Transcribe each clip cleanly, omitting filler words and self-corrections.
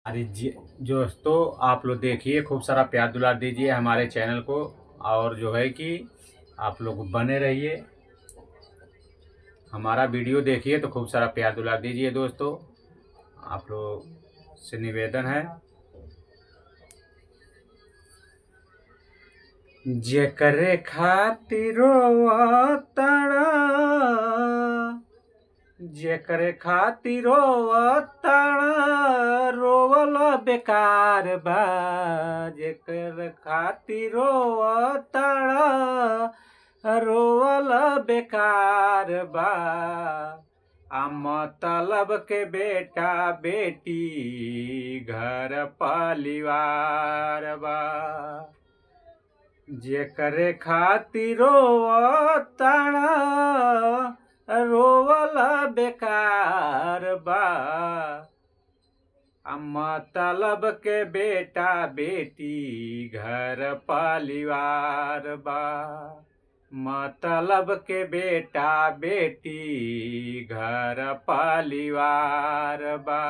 अरे जी दोस्तों, आप लोग देखिए, खूब सारा प्यार दुलार दीजिए हमारे चैनल को। और जो है कि आप लोग बने रहिए, हमारा वीडियो देखिए तो खूब सारा प्यार दुलार दीजिए दोस्तों। आप लोग से निवेदन है। जेकरे खातिर रोवताड़ा, जेकरे खातिर रोवताड़ा, रोवल बेकार बा। जेकर खातिर रोवताड़ा, रोवल बेकार बा। आ मतलब के बेटा बेटी घर परिवार बा। जेकरे खातिर रोवताड़ा, रोवल बेकार बा। आ मतलब के बेटा बेटी घर परिवार बा। मतलब के बेटा बेटी घर परिवार बा।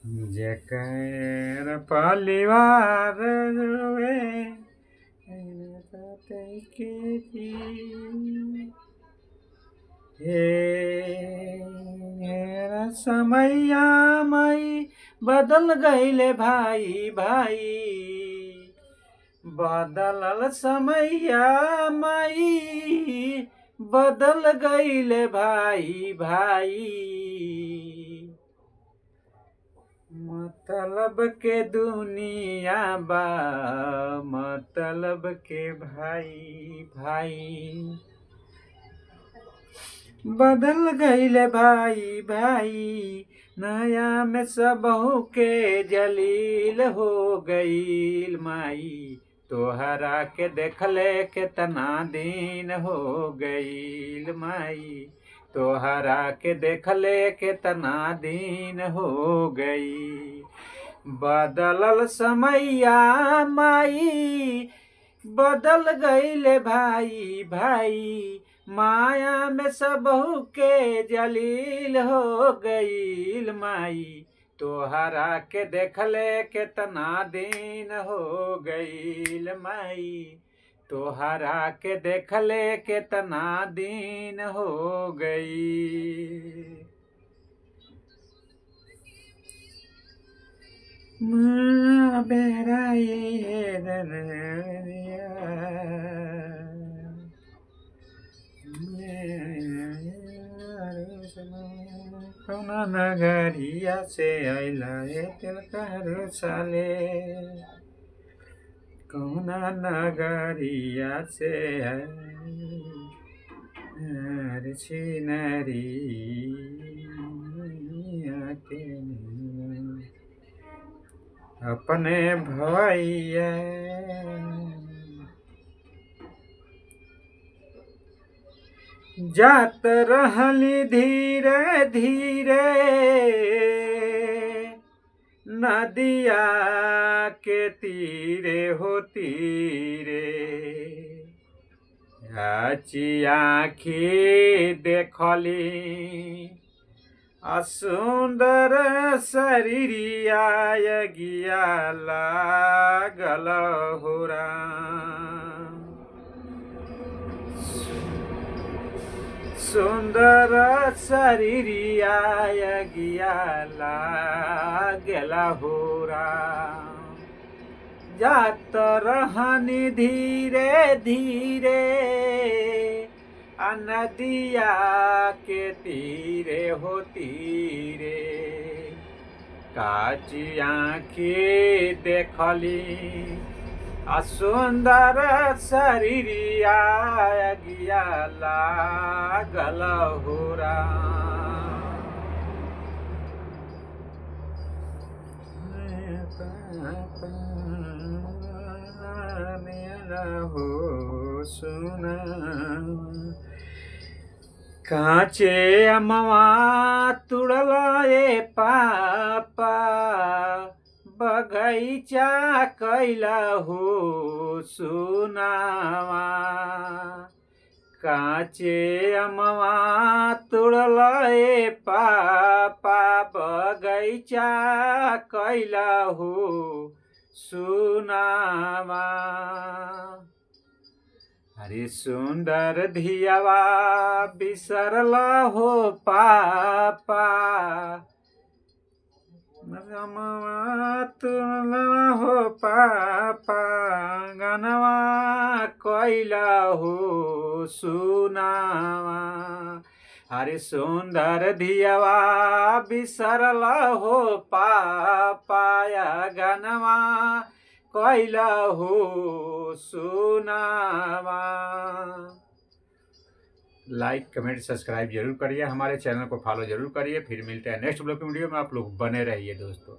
जेकर परिवार वे हे समैया मई बदल गईले भाई भाई। बदलल समैया मई बदल गईले भाई भाई। मतलब के दुनिया बा, मतलब के भाई भाई। बदल गईले भाई भाई। नया में सबहू के जलील हो गईल माई। तोहरा के देखले केतना दिन हो गईल माई। तोहरा के देखले केतना दिन हो गई। बदलल समैया माई बदल गईले भाई भाई। माया में सबहू के जलील हो गईल माई। तोहरा के देखले केतना दिन हो गईल माई। तोहरा के देखले केतना दिन हो गई। बेरा ये कौना नगरिया से आइला तिलकार साले। कौना नगरिया से छिनरी अपने भैया जात रहली धीरे धीरे। नदिया के तीरे हो तीरे। आची आँखी देखली असुंदर शरीरिया गिया लागल हो राम। सुंदर शरीरिया गिया लागल हो राम। जात रहनी धीरे धीरे। नदिया के तीरे हो तीरे। काची आँखी देखली सुंदर शरीरिया गिया लागल हो हो सुना। काचे अमवा तुड़ल ए पापा। बगैचा कैला हो सुनावा। काचे अमवा तुड़ला ए पापा बगैचा कैला हो सुनावा। अरे सुंदर धियावा बिसरला हो पापा तुड़ला हो पापा गनवा कैला हो सुनावा। अरे सुंदर धियावा बिसरला हो पापाया गनवा कैला हो सुनावा। लाइक कमेंट सब्सक्राइब जरूर करिए, हमारे चैनल को फॉलो जरूर करिए। फिर मिलते हैं नेक्स्ट ब्लॉग वीडियो में, आप लोग बने रहिए दोस्तों।